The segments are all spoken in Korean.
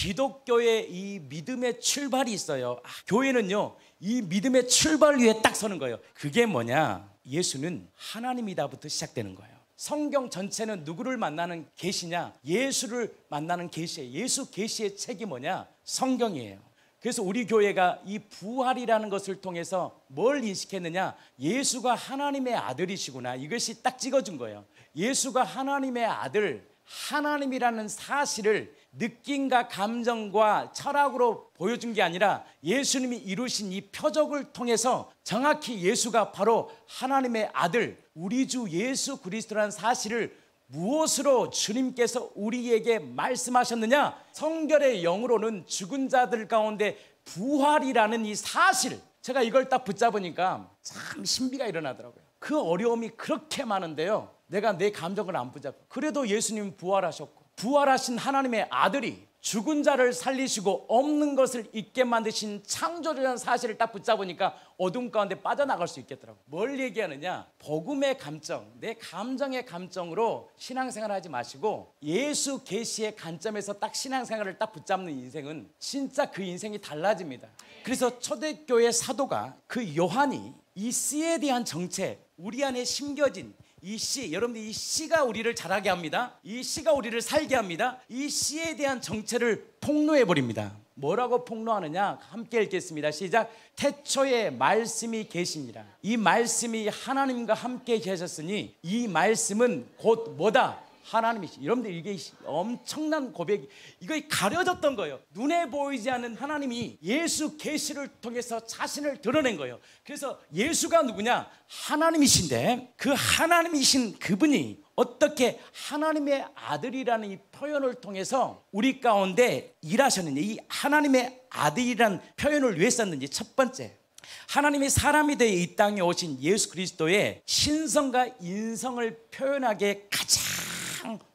기독교의 이 믿음의 출발이 있어요. 교회는요, 이 믿음의 출발 위에 딱 서는 거예요. 그게 뭐냐? 예수는 하나님이다부터 시작되는 거예요. 성경 전체는 누구를 만나는 계시냐? 예수를 만나는 계시예요. 예수 계시의 책이 뭐냐? 성경이에요. 그래서 우리 교회가 이 부활이라는 것을 통해서 뭘 인식했느냐? 예수가 하나님의 아들이시구나. 이것이 딱 찍어준 거예요. 예수가 하나님의 아들, 하나님이라는 사실을 느낌과 감정과 철학으로 보여준 게 아니라 예수님이 이루신 이 표적을 통해서 정확히 예수가 바로 하나님의 아들, 우리 주 예수 그리스도라는 사실을 무엇으로 주님께서 우리에게 말씀하셨느냐? 성결의 영으로는 죽은 자들 가운데 부활이라는 이 사실, 제가 이걸 딱 붙잡으니까 참 신비가 일어나더라고요. 그 어려움이 그렇게 많은데요, 내가 내 감정을 안 붙잡고, 그래도 예수님은 부활하셨고, 부활하신 하나님의 아들이 죽은 자를 살리시고 없는 것을 있게 만드신 창조주라는 사실을 딱 붙잡으니까 어둠 가운데 빠져나갈 수 있겠더라고요. 뭘 얘기하느냐? 복음의 감정, 내 감정의 감정으로 신앙생활을 하지 마시고 예수 계시의 관점에서 딱 신앙생활을 딱 붙잡는 인생은 진짜 그 인생이 달라집니다. 그래서 초대교회 사도가, 그 요한이 이 씨에 대한 정체, 우리 안에 심겨진 이 씨, 여러분들 이 씨가 우리를 자라게 합니다. 이 씨가 우리를 살게 합니다. 이 씨에 대한 정체를 폭로해버립니다. 뭐라고 폭로하느냐? 함께 읽겠습니다. 시작. 태초에 말씀이 계시니라. 이 말씀이 하나님과 함께 계셨으니 이 말씀은 곧 뭐다? 하나님이시. 여러분들 이게 엄청난 고백이, 이거 가려졌던 거예요. 눈에 보이지 않는 하나님이 예수 계시를 통해서 자신을 드러낸 거예요. 그래서 예수가 누구냐? 하나님이신데 그 하나님이신 그분이 어떻게 하나님의 아들이라는 이 표현을 통해서 우리 가운데 일하셨는지, 이 하나님의 아들이라는 표현을 왜 썼는지, 첫 번째, 하나님이 사람이 되어 이 땅에 오신 예수 그리스도의 신성과 인성을 표현하기에 가장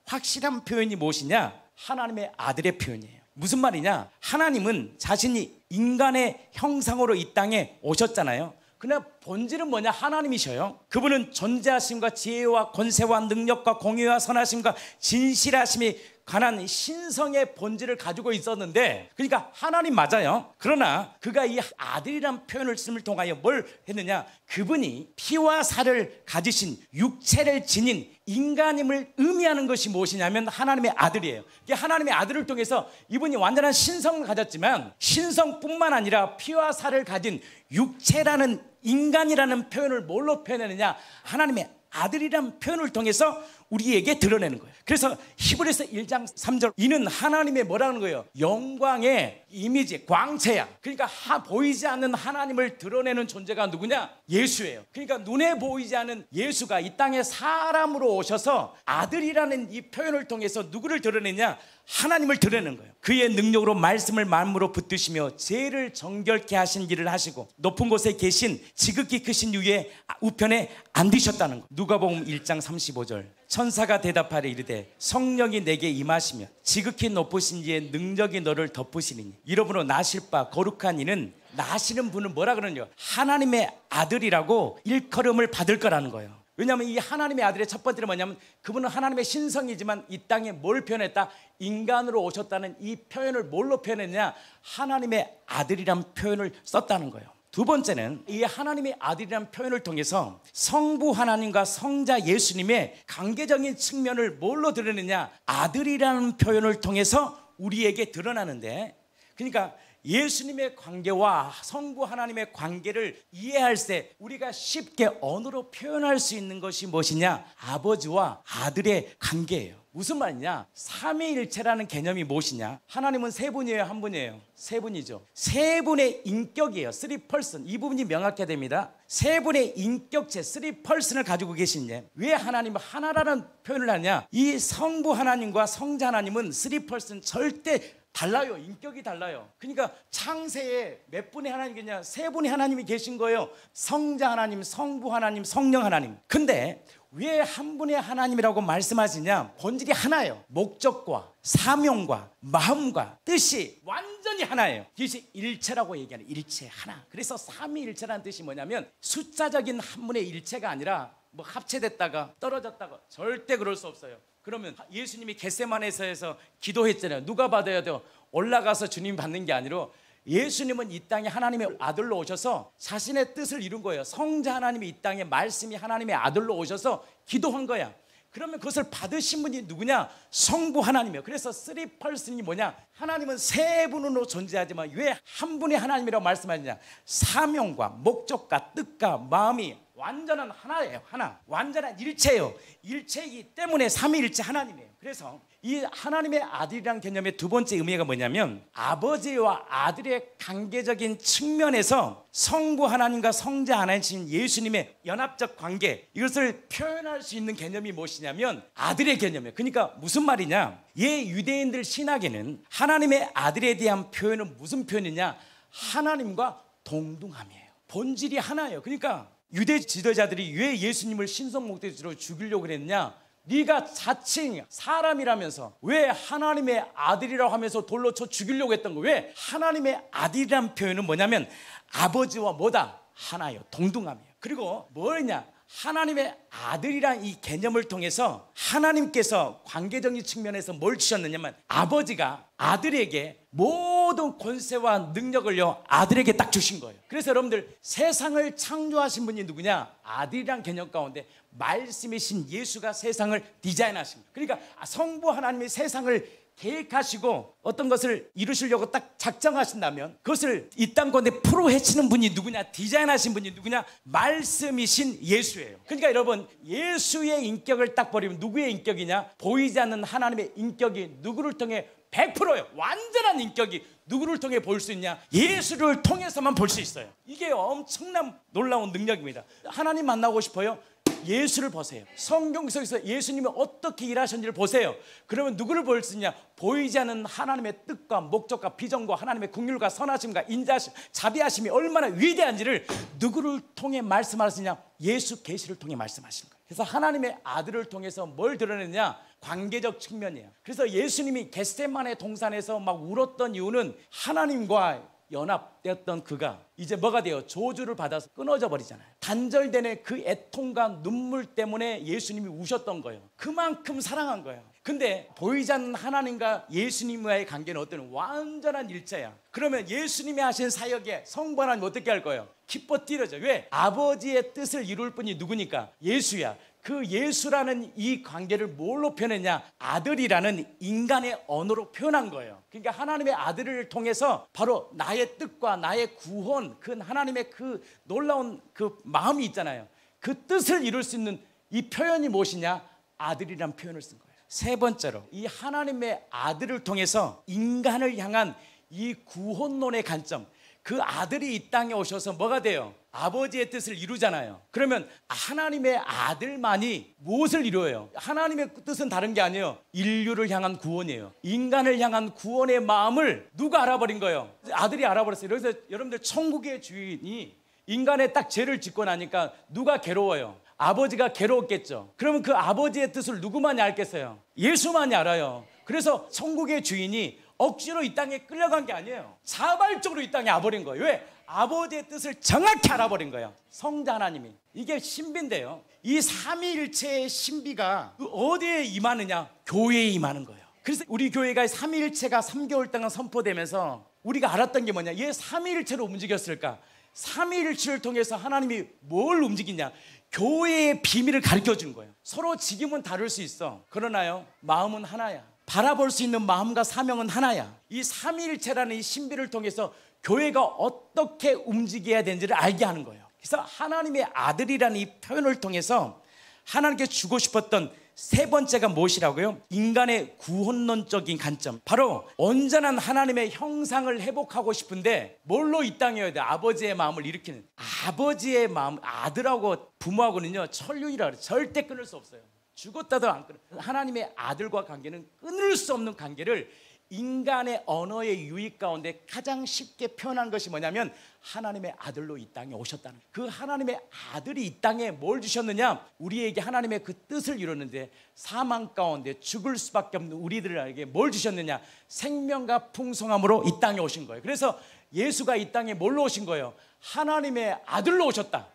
확실한 표현이 무엇이냐? 하나님의 아들의 표현이에요. 무슨 말이냐? 하나님은 자신이 인간의 형상으로 이 땅에 오셨잖아요. 그러나 본질은 뭐냐? 하나님이셔요. 그분은 존재하심과 지혜와 권세와 능력과 공의와 선하심과 진실하심이 관한 신성의 본질을 가지고 있었는데, 그러니까 하나님 맞아요. 그러나 그가 이 아들이란 표현을 쓰임을 통하여 뭘 했느냐? 그분이 피와 살을 가지신 육체를 지닌 인간임을 의미하는 것이 무엇이냐면 하나님의 아들이에요. 하나님의 아들을 통해서 이분이 완전한 신성을 가졌지만, 신성뿐만 아니라 피와 살을 가진 육체라는 인간이라는 표현을 뭘로 표현하느냐? 하나님의 아들이란 표현을 통해서 우리에게 드러내는 거예요. 그래서 히브리서 1장 3절, 이는 하나님의 뭐라는 거예요? 영광의 이미지, 광채야. 그러니까 보이지 않는 하나님을 드러내는 존재가 누구냐? 예수예요. 그러니까 눈에 보이지 않는 예수가 이 땅에 사람으로 오셔서 아들이라는 이 표현을 통해서 누구를 드러내냐? 하나님을 드러내는 거예요. 그의 능력으로 말씀을 만물로 붙드시며 죄를 정결케 하신 일을 하시고 높은 곳에 계신 지극히 크신 유의 우편에 앉으셨다는 거예요. 누가복음 1장 35절, 천사가 대답하되 이르되 성령이 내게 임하시며 지극히 높으신 이의 능력이 너를 덮으시리니 이러므로 나실 바 거룩한 이는, 나시는 분은 뭐라 그러냐? 하나님의 아들이라고 일컬음을 받을 거라는 거예요. 왜냐하면 이 하나님의 아들의 첫 번째는 뭐냐면 그분은 하나님의 신성이지만 이 땅에 뭘 표현했다? 인간으로 오셨다는 이 표현을 뭘로 표현했냐? 하나님의 아들이란 표현을 썼다는 거예요. 두 번째는 이 하나님의 아들이라는 표현을 통해서 성부 하나님과 성자 예수님의 관계적인 측면을 뭘로 드러내냐? 아들이라는 표현을 통해서 우리에게 드러나는데, 그러니까 예수님의 관계와 성부 하나님의 관계를 이해할 때 우리가 쉽게 언어로 표현할 수 있는 것이 무엇이냐? 아버지와 아들의 관계예요. 무슨 말이냐? 삼위일체라는 개념이 무엇이냐? 하나님은 세 분이에요, 한 분이에요? 세 분이죠. 세 분의 인격이에요. 3person. 이 부분이 명확해야 됩니다. 세 분의 인격체, 3person을 가지고 계신데 왜 하나님은 하나라는 표현을 하냐? 이 성부 하나님과 성자 하나님은 3person 절대 달라요. 인격이 달라요. 그러니까 창세에 몇 분의 하나님이냐? 세 분의 하나님이 계신 거예요. 성자 하나님, 성부 하나님, 성령 하나님. 근데 왜 한 분의 하나님이라고 말씀하시냐? 본질이 하나예요. 목적과 사명과 마음과 뜻이 완전히 하나예요. 이것이 일체라고 얘기하는, 일체 하나. 그래서 삼위일체라는 뜻이 뭐냐면 숫자적인 한 분의 일체가 아니라 뭐 합체됐다가 떨어졌다가, 절대 그럴 수 없어요. 그러면 예수님이 겟세마네에서 기도했잖아요. 누가 받아야 돼요? 올라가서 주님 받는 게 아니라 예수님은 이 땅에 하나님의 아들로 오셔서 자신의 뜻을 이룬 거예요. 성자 하나님이 이 땅에 말씀이 하나님의 아들로 오셔서 기도한 거야. 그러면 그것을 받으신 분이 누구냐? 성부 하나님이에요. 그래서 3person이 뭐냐? 하나님은 세 분으로 존재하지만 왜 한 분이 하나님이라고 말씀하느냐? 사명과 목적과 뜻과 마음이 완전한 하나예요. 하나. 완전한 일체예요. 일체이기 때문에 삼위일체 하나님이에요. 그래서 이 하나님의 아들이라는 개념의 두 번째 의미가 뭐냐면 아버지와 아들의 관계적인 측면에서 성부 하나님과 성자 하나님 예수님의 연합적 관계, 이것을 표현할 수 있는 개념이 무엇이냐면 아들의 개념이에요. 그러니까 무슨 말이냐? 유대인들 신학에는 하나님의 아들에 대한 표현은 무슨 표현이냐? 하나님과 동등함이에요. 본질이 하나예요. 그러니까 유대 지도자들이 왜 예수님을 신성 목대지로 죽이려고 그랬냐? 네가 자칭 사람이라면서 왜 하나님의 아들이라고 하면서 돌로 쳐 죽이려고 했던 거예요. 왜? 하나님의 아들이란 표현은 뭐냐면 아버지와 뭐다? 하나예요. 동등함이에요. 그리고 뭐냐? 하나님의 아들이란 이 개념을 통해서 하나님께서 관계적인 측면에서 뭘 주셨느냐면 아버지가 아들에게 모든 권세와 능력을요 아들에게 딱 주신 거예요. 그래서 여러분들 세상을 창조하신 분이 누구냐? 아들이란 개념 가운데 말씀이신 예수가 세상을 디자인하신 거예요. 그러니까 성부 하나님이 세상을 계획하시고 어떤 것을 이루시려고 딱 작정하신다면 그것을 이 땅 가운데 풀어 헤치는 분이 누구냐? 디자인하신 분이 누구냐? 말씀이신 예수예요. 그러니까 여러분 예수의 인격을 딱 버리면 누구의 인격이냐? 보이지 않는 하나님의 인격이 누구를 통해 100%예요. 완전한 인격이 누구를 통해 볼 수 있냐? 예수를 통해서만 볼 수 있어요. 이게 엄청난 놀라운 능력입니다. 하나님 만나고 싶어요? 예수를 보세요. 성경 속에서 예수님이 어떻게 일하셨는지를 보세요. 그러면 누구를 볼 수 있냐? 보이지 않는 하나님의 뜻과 목적과 비전과 하나님의 긍휼과 선하심과 인자심, 자비하심이 얼마나 위대한지를 누구를 통해 말씀하시냐? 예수 계시를 통해 말씀하시는 거예요. 그래서 하나님의 아들을 통해서 뭘 드러내느냐? 관계적 측면이에요. 그래서 예수님이 겟세마네 동산에서 막 울었던 이유는 하나님과 연합되었던 그가 이제 뭐가 돼요? 저주를 받아서 끊어져 버리잖아요. 단절되는 그 애통과 눈물 때문에 예수님이 우셨던 거예요. 그만큼 사랑한 거예요. 근데 보이지 않는 하나님과 예수님과의 관계는 어떤 완전한 일체야. 그러면 예수님이 하신 사역에 성부 하나님 어떻게 할 거예요? 기뻐 뛰어져. 왜? 아버지의 뜻을 이룰 분이 누구니까? 예수야. 그 예수라는 이 관계를 뭘로 표현했냐? 아들이라는 인간의 언어로 표현한 거예요. 그러니까 하나님의 아들을 통해서 바로 나의 뜻과 나의 구원, 그 하나님의 그 놀라운 그 마음이 있잖아요. 그 뜻을 이룰 수 있는 이 표현이 무엇이냐? 아들이라는 표현을 쓴 거예요. 세 번째로 이 하나님의 아들을 통해서 인간을 향한 이 구원론의 관점, 그 아들이 이 땅에 오셔서 뭐가 돼요? 아버지의 뜻을 이루잖아요. 그러면 하나님의 아들만이 무엇을 이루어요? 하나님의 뜻은 다른 게 아니에요. 인류를 향한 구원이에요. 인간을 향한 구원의 마음을 누가 알아버린 거예요? 아들이 알아버렸어요. 그래서 여러분들 천국의 주인이 인간의 딱 죄를 짓고 나니까 누가 괴로워요? 아버지가 괴로웠겠죠. 그러면 그 아버지의 뜻을 누구만이 알겠어요? 예수만이 알아요. 그래서 천국의 주인이 억지로 이 땅에 끌려간 게 아니에요. 자발적으로 이 땅에 와버린 거예요. 왜? 아버지의 뜻을 정확히 알아버린 거예요. 성자 하나님이. 이게 신비인데요, 이 삼위일체의 신비가 어디에 임하느냐? 교회에 임하는 거예요. 그래서 우리 교회가 삼위일체가 3개월 동안 선포되면서 우리가 알았던 게 뭐냐? 얘 삼위일체로 움직였을까? 삼위일체를 통해서 하나님이 뭘 움직이냐? 교회의 비밀을 가르쳐주는 거예요. 서로 직임은 다를 수 있어. 그러나요, 마음은 하나야. 바라볼 수 있는 마음과 사명은 하나야. 이 삼위일체라는 이 신비를 통해서 교회가 어떻게 움직여야 되는지를 알게 하는 거예요. 그래서 하나님의 아들이라는 이 표현을 통해서 하나님께 주고 싶었던 세 번째가 무엇이라고요? 인간의 구원론적인 관점. 바로 온전한 하나님의 형상을 회복하고 싶은데 뭘로 이 땅에 와야 돼? 아버지의 마음을 일으키는. 아버지의 마음, 아들하고 부모하고는요 천륜이라 그래요. 절대 끊을 수 없어요. 죽었다도 안 끊어. 하나님의 아들과 관계는 끊을 수 없는 관계를 인간의 언어의 유익 가운데 가장 쉽게 표현한 것이 뭐냐면 하나님의 아들로 이 땅에 오셨다는 거예요. 그 하나님의 아들이 이 땅에 뭘 주셨느냐? 우리에게 하나님의 그 뜻을 이루는데 사망 가운데 죽을 수밖에 없는 우리들에게 뭘 주셨느냐? 생명과 풍성함으로 이 땅에 오신 거예요. 그래서 예수가 이 땅에 뭘로 오신 거예요? 하나님의 아들로 오셨다.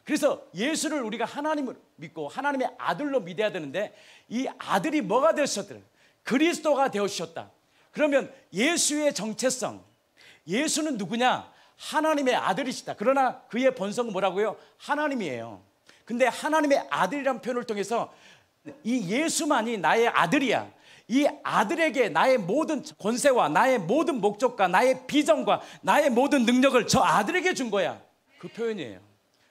그래서 예수를 우리가 하나님을 믿고 하나님의 아들로 믿어야 되는데 이 아들이 뭐가 되셨더라? 그리스도가 되어주셨다. 그러면 예수의 정체성, 예수는 누구냐? 하나님의 아들이시다. 그러나 그의 본성은 뭐라고요? 하나님이에요. 근데 하나님의 아들이라는 표현을 통해서 이 예수만이 나의 아들이야. 이 아들에게 나의 모든 권세와 나의 모든 목적과 나의 비전과 나의 모든 능력을 저 아들에게 준 거야. 그 표현이에요.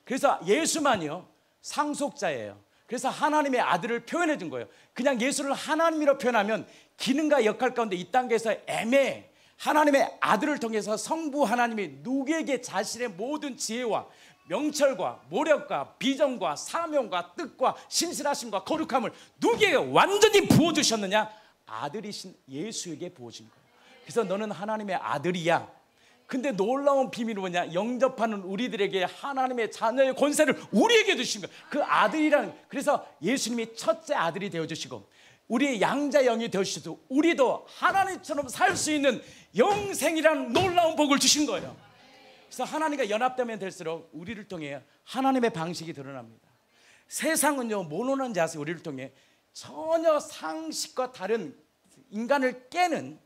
그래서 예수만이요 상속자예요. 그래서 하나님의 아들을 표현해 준 거예요. 그냥 예수를 하나님이라고 표현하면 기능과 역할 가운데 이 단계에서 애매해. 하나님의 아들을 통해서 성부 하나님이 누구에게 자신의 모든 지혜와 명철과 모력과 비전과 사명과 뜻과 신실하심과 거룩함을 누구에게 완전히 부어주셨느냐? 아들이신 예수에게 부어준 거예요. 그래서 너는 하나님의 아들이야. 근데 놀라운 비밀은 뭐냐? 영접하는 우리들에게 하나님의 자녀의 권세를 우리에게 주신 거예요. 그 아들이라는, 그래서 예수님이 첫째 아들이 되어주시고 우리의 양자 영이 되어주셔서 우리도 하나님처럼 살 수 있는 영생이라는 놀라운 복을 주신 거예요. 그래서 하나님과 연합되면 될수록 우리를 통해 하나님의 방식이 드러납니다. 세상은요 모노는 자세 우리를 통해 전혀 상식과 다른 인간을 깨는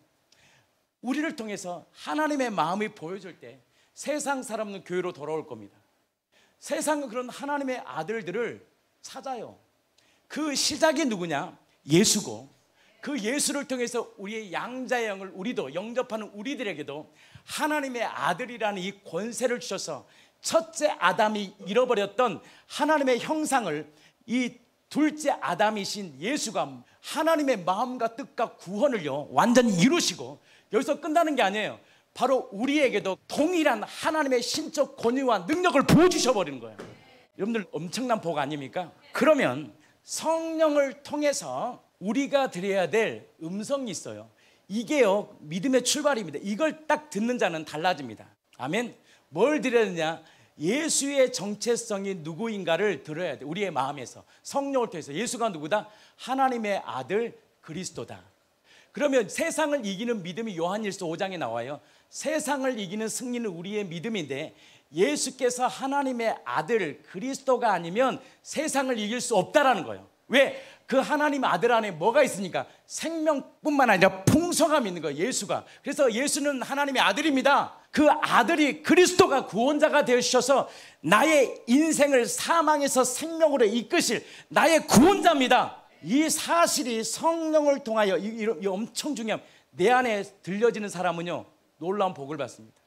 우리를 통해서 하나님의 마음이 보여줄 때 세상 사람은 교회로 돌아올 겁니다. 세상은 그런 하나님의 아들들을 찾아요. 그 시작이 누구냐? 예수고 그 예수를 통해서 우리의 양자의 영을 우리도 영접하는 우리들에게도 하나님의 아들이라는 이 권세를 주셔서 첫째 아담이 잃어버렸던 하나님의 형상을 이 둘째 아담이신 예수가 하나님의 마음과 뜻과 구원을요 완전히 이루시고 여기서 끝나는 게 아니에요. 바로 우리에게도 동일한 하나님의 신적 권위와 능력을 부어주셔 버리는 거예요. 여러분들 엄청난 복 아닙니까? 그러면 성령을 통해서 우리가 드려야 될 음성이 있어요. 이게요 믿음의 출발입니다. 이걸 딱 듣는 자는 달라집니다. 아멘. 뭘 드려야 되냐? 예수의 정체성이 누구인가를 들어야 돼. 우리의 마음에서 성령을 통해서 예수가 누구다? 하나님의 아들 그리스도다. 그러면 세상을 이기는 믿음이 요한일서 5장에 나와요. 세상을 이기는 승리는 우리의 믿음인데 예수께서 하나님의 아들 그리스도가 아니면 세상을 이길 수 없다라는 거예요. 왜? 그 하나님 아들 안에 뭐가 있으니까 생명뿐만 아니라 풍성함이 있는 거예요. 예수가. 그래서 예수는 하나님의 아들입니다. 그 아들이 그리스도가 구원자가 되어주셔서 나의 인생을 사망에서 생명으로 이끄실 나의 구원자입니다. 이 사실이 성령을 통하여 이 엄청 중요한 내 안에 들려지는 사람은요 놀라운 복을 받습니다.